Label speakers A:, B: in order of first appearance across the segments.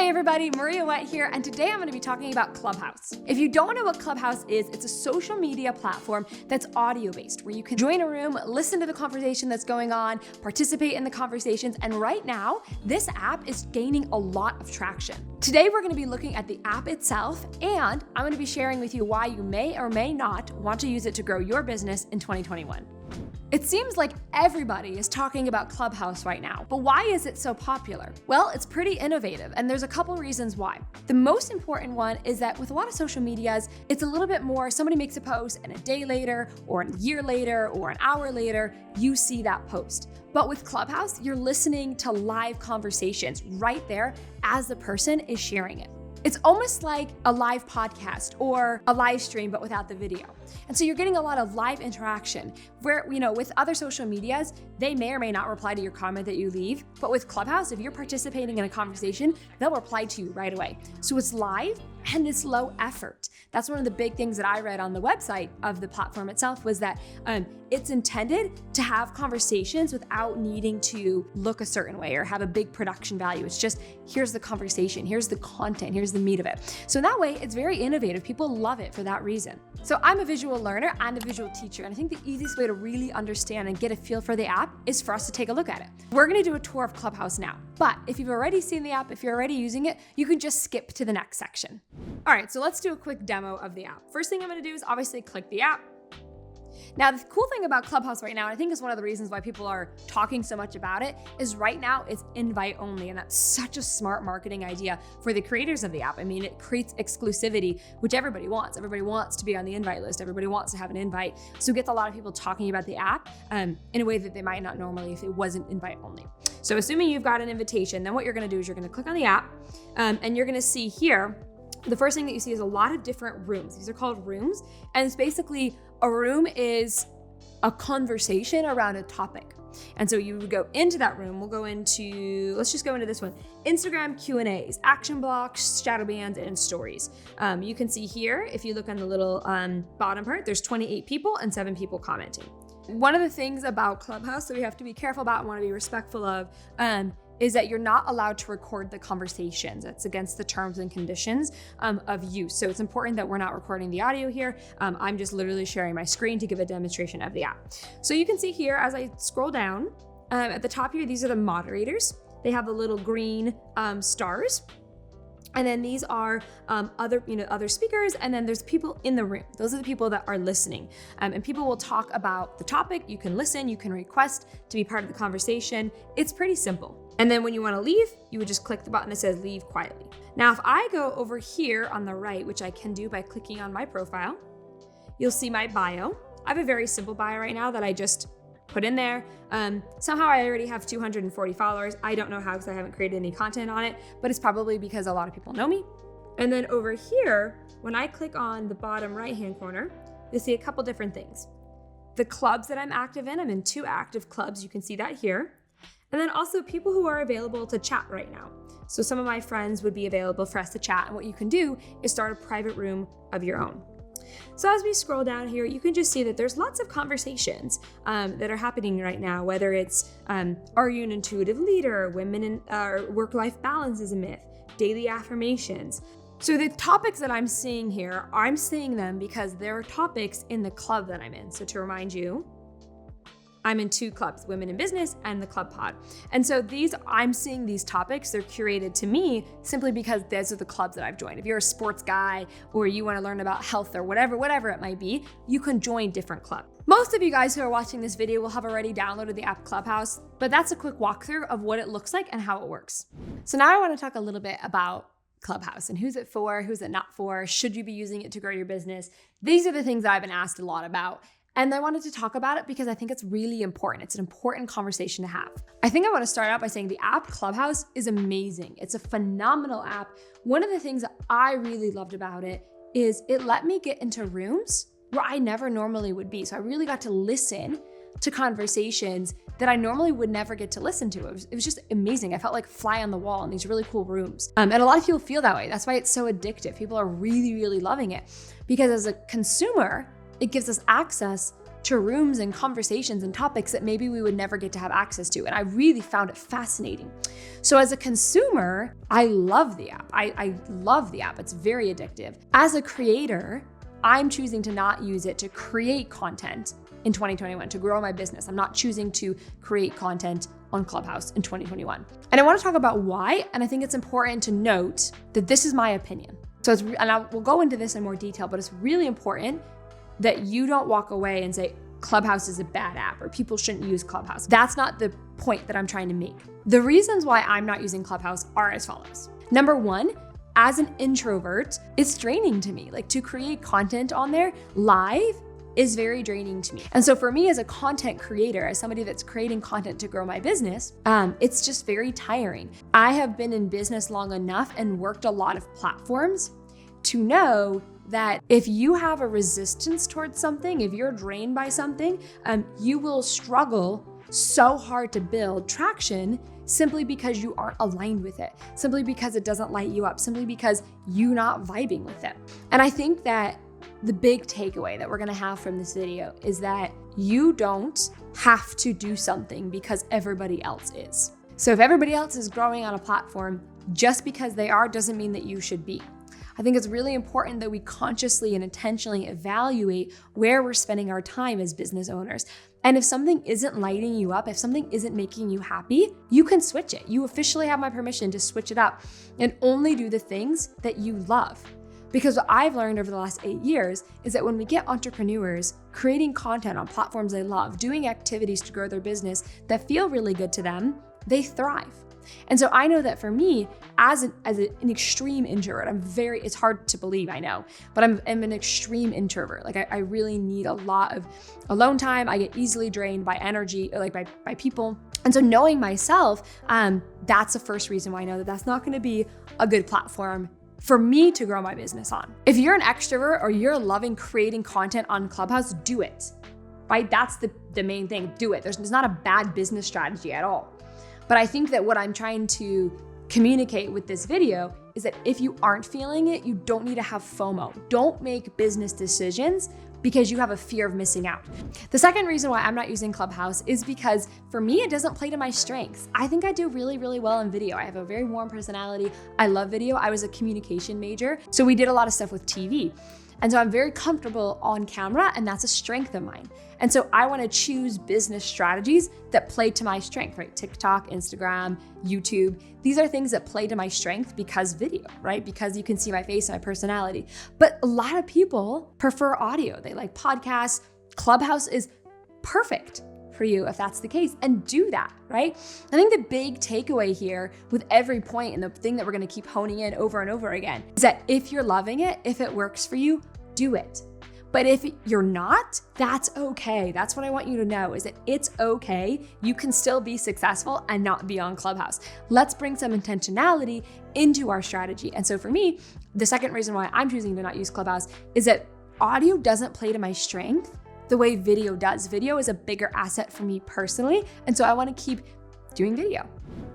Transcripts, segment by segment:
A: Hey everybody, Wendt here, and today I'm going to be talking about Clubhouse. If you don't know what Clubhouse is, it's a social media platform that's audio-based, where you can join a room, listen to the conversation that's going on, participate in the conversations, and right now, this app is gaining a lot of traction. Today we're going to be looking at the app itself, and I'm going to be sharing with you why you may or may not want to use it to grow your business in 2021. It seems like everybody is talking about Clubhouse right now, but why is it so popular? Well, it's pretty innovative, and there's a couple reasons why. The most important one is that with a lot of social medias, it's a little bit more, somebody makes a post and a day later, or a year later, or an hour later, you see that post. But with Clubhouse, you're listening to live conversations right there as the person is sharing it. It's almost like a live podcast or a live stream, but without the video. And so you're getting a lot of live interaction where, with other social medias, they may or may not reply to your comment that you leave. But with Clubhouse, if you're participating in a conversation, they'll reply to you right away. So it's live and it's low effort. That's one of the big things that I read on the website of the platform itself was that it's intended to have conversations without needing to look a certain way or have a big production value. It's just, here's the conversation, here's the content, here's the meat of it. So in that way, it's very innovative. People love it for that reason. So I'm a visual learner and a visual teacher, and I think the easiest way to really understand and get a feel for the app is for us to take a look at it. We're gonna do a tour of Clubhouse now, but if you've already seen the app, if you're already using it, you can just skip to the next section. All right, so let's do a quick demo of the app. First thing I'm gonna do is obviously click the app. Now, the cool thing about Clubhouse right now, and I think is one of the reasons why people are talking so much about it, is right now it's invite only. And that's such a smart marketing idea for the creators of the app. I mean, it creates exclusivity, which everybody wants. Everybody wants to be on the invite list. Everybody wants to have an invite. So it gets a lot of people talking about the app in a way that they might not normally if it wasn't invite only. So assuming you've got an invitation, then what you're gonna do is you're gonna click on the app and you're gonna see here, the first thing that you see is a lot of different rooms. These are called rooms. And it's basically a room is a conversation around a topic. And so you would go into that room. We'll go into, let's just go into this one. Instagram Q&As, action blocks, shadow bans, and stories. You can see here, if you look on the little bottom part, there's 28 people and 7 people commenting. One of the things about Clubhouse that we have to be careful about and want to be respectful of is that you're not allowed to record the conversations. That's against the terms and conditions of use. So it's important that we're not recording the audio here. I'm just literally sharing my screen to give a demonstration of the app. So you can see here as I scroll down, at the top here, these are the moderators. They have the little green stars. And then these are other speakers, and then there's people in the room. Those are the people that are listening. And people will talk about the topic. You can listen, you can request to be part of the conversation. It's pretty simple. And then when you want to leave, you would just click the button that says leave quietly. Now, if I go over here on the right, which I can do by clicking on my profile, you'll see my bio. I have a very simple bio right now that I just put in there. Somehow I already have 240 followers. I don't know how because I haven't created any content on it, but it's probably because a lot of people know me. And then over here, when I click on the bottom right-hand corner, you'll see a couple different things. The clubs that I'm active in, I'm in 2 active clubs. You can see that here. And then also people who are available to chat right now. So some of my friends would be available for us to chat. And what you can do is start a private room of your own. So as we scroll down here, you can just see that there's lots of conversations that are happening right now, whether it's, are you an intuitive leader? Women in work-life balance is a myth, daily affirmations. So the topics that I'm seeing here, I'm seeing them because there are topics in the club that I'm in. So to remind you, I'm in 2 clubs, Women in Business and the Club Pod. And so I'm seeing these topics, they're curated to me simply because those are the clubs that I've joined. If you're a sports guy or you want to learn about health or whatever it might be, you can join different clubs. Most of you guys who are watching this video will have already downloaded the app Clubhouse, but that's a quick walkthrough of what it looks like and how it works. So now I want to talk a little bit about Clubhouse and who's it for, who's it not for, should you be using it to grow your business? These are the things that I've been asked a lot about. And I wanted to talk about it because I think it's really important. It's an important conversation to have. I think I want to start out by saying the app Clubhouse is amazing. It's a phenomenal app. One of the things that I really loved about it is it let me get into rooms where I never normally would be. So I really got to listen to conversations that I normally would never get to listen to. It was just amazing. I felt like fly on the wall in these really cool rooms. And a lot of people feel that way. That's why it's so addictive. People are really, really loving it because as a consumer, it gives us access to rooms and conversations and topics that maybe we would never get to have access to. And I really found it fascinating. So as a consumer, I love the app. I love the app. It's very addictive. As a creator, I'm choosing to not use it to create content in 2021, to grow my business. I'm not choosing to create content on Clubhouse in 2021. And I want to talk about why, and I think it's important to note that this is my opinion. So we'll go into this in more detail, but it's really important that you don't walk away and say, Clubhouse is a bad app or people shouldn't use Clubhouse. That's not the point that I'm trying to make. The reasons why I'm not using Clubhouse are as follows. Number one, as an introvert, it's draining to me. Like, to create content on there live is very draining to me. And so for me as a content creator, as somebody that's creating content to grow my business, it's just very tiring. I have been in business long enough and worked a lot of platforms to know that if you have a resistance towards something, if you're drained by something, you will struggle so hard to build traction simply because you aren't aligned with it, simply because it doesn't light you up, simply because you're not vibing with it. And I think that the big takeaway that we're gonna have from this video is that you don't have to do something because everybody else is. So if everybody else is growing on a platform, just because they are doesn't mean that you should be. I think it's really important that we consciously and intentionally evaluate where we're spending our time as business owners. And if something isn't lighting you up, if something isn't making you happy, you can switch it. You officially have my permission to switch it up and only do the things that you love. Because what I've learned over the last 8 years is that when we get entrepreneurs creating content on platforms they love, doing activities to grow their business that feel really good to them, they thrive. And so I know that for me, as an extreme introvert, it's hard to believe, I know, but I'm an extreme introvert. Like I really need a lot of alone time. I get easily drained by energy, like by people. And so knowing myself, that's the first reason why I know that that's not gonna be a good platform for me to grow my business on. If you're an extrovert or you're loving creating content on Clubhouse, do it, right? That's the main thing, do it. There's not a bad business strategy at all. But I think that what I'm trying to communicate with this video is that if you aren't feeling it, you don't need to have FOMO. Don't make business decisions because you have a fear of missing out. The second reason why I'm not using Clubhouse is because for me, it doesn't play to my strengths. I think I do really, really well in video. I have a very warm personality. I love video. I was a communication major, so we did a lot of stuff with TV. And so I'm very comfortable on camera, and that's a strength of mine. And so I wanna choose business strategies that play to my strength, right? TikTok, Instagram, YouTube. These are things that play to my strength because video, right? Because you can see my face and my personality. But a lot of people prefer audio. They like podcasts. Clubhouse is perfect for you if that's the case, and do that, right? I think the big takeaway here with every point and the thing that we're gonna keep honing in over and over again is that if you're loving it, if it works for you, do it. But if you're not, that's okay. That's what I want you to know, is that it's okay. You can still be successful and not be on Clubhouse. Let's bring some intentionality into our strategy. And so for me, the second reason why I'm choosing to not use Clubhouse is that audio doesn't play to my strength the way video does. Video is a bigger asset for me personally, and so I want to keep doing video.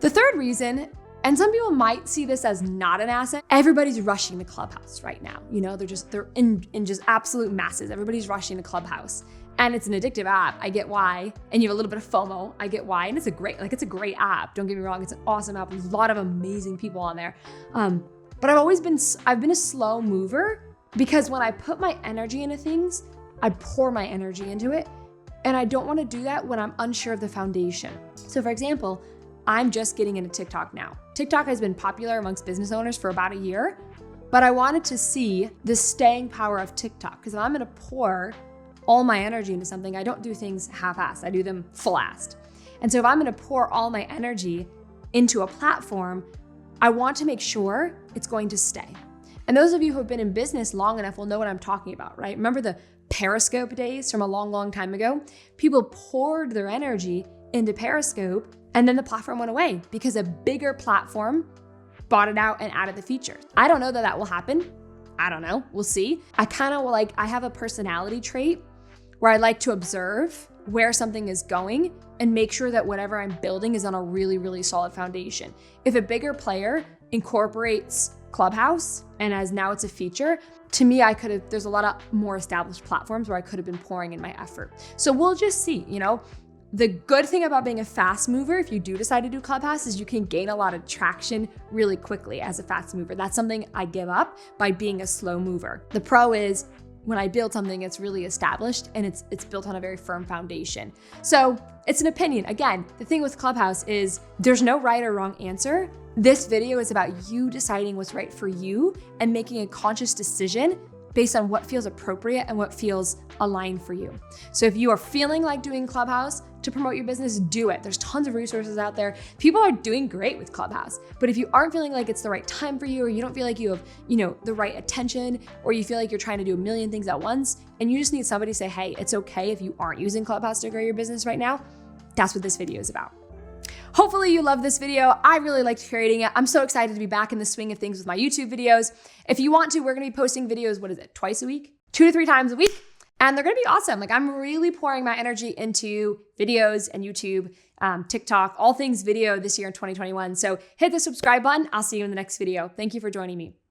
A: The third reason, and some people might see this as not an asset, everybody's rushing to Clubhouse right now. You know, they're in just absolute masses. Everybody's rushing to Clubhouse. And it's an addictive app. I get why. And you have a little bit of FOMO. I get why. And it's a great app. Don't get me wrong. It's an awesome app. There's a lot of amazing people on there. But I've been a slow mover because when I put my energy into things, I pour my energy into it, and I don't want to do that when I'm unsure of the foundation. So for example, I'm just getting into TikTok now. TikTok has been popular amongst business owners for about a year, but I wanted to see the staying power of TikTok, because if I'm gonna pour all my energy into something, I don't do things half-assed, I do them full-assed. And so if I'm gonna pour all my energy into a platform, I want to make sure it's going to stay. And those of you who have been in business long enough will know what I'm talking about, right? Remember the Periscope days from a long, long time ago? People poured their energy into Periscope, and then the platform went away because a bigger platform bought it out and added the features. I don't know that will happen. I don't know, we'll see. I have a personality trait where I like to observe where something is going and make sure that whatever I'm building is on a really, really solid foundation. If a bigger player incorporates Clubhouse, and as now it's a feature, to me, there's a lot of more established platforms where I could have been pouring in my effort. So we'll just see, The good thing about being a fast mover, if you do decide to do Clubhouse, is you can gain a lot of traction really quickly as a fast mover. That's something I give up by being a slow mover. The pro is when I build something, it's really established and it's built on a very firm foundation. So it's an opinion. Again, the thing with Clubhouse is there's no right or wrong answer. This video is about you deciding what's right for you and making a conscious decision based on what feels appropriate and what feels aligned for you. So if you are feeling like doing Clubhouse to promote your business, do it. There's tons of resources out there. People are doing great with Clubhouse. But if you aren't feeling like it's the right time for you, or you don't feel like you have, the right attention, or you feel like you're trying to do a million things at once, and you just need somebody to say, hey, it's okay if you aren't using Clubhouse to grow your business right now, that's what this video is about. Hopefully you love this video. I really liked creating it. I'm so excited to be back in the swing of things with my YouTube videos. If you want to, we're gonna be posting videos, twice a week? 2 to 3 times a week. And they're gonna be awesome. I'm really pouring my energy into videos and YouTube, TikTok, all things video this year in 2021. So hit the subscribe button. I'll see you in the next video. Thank you for joining me.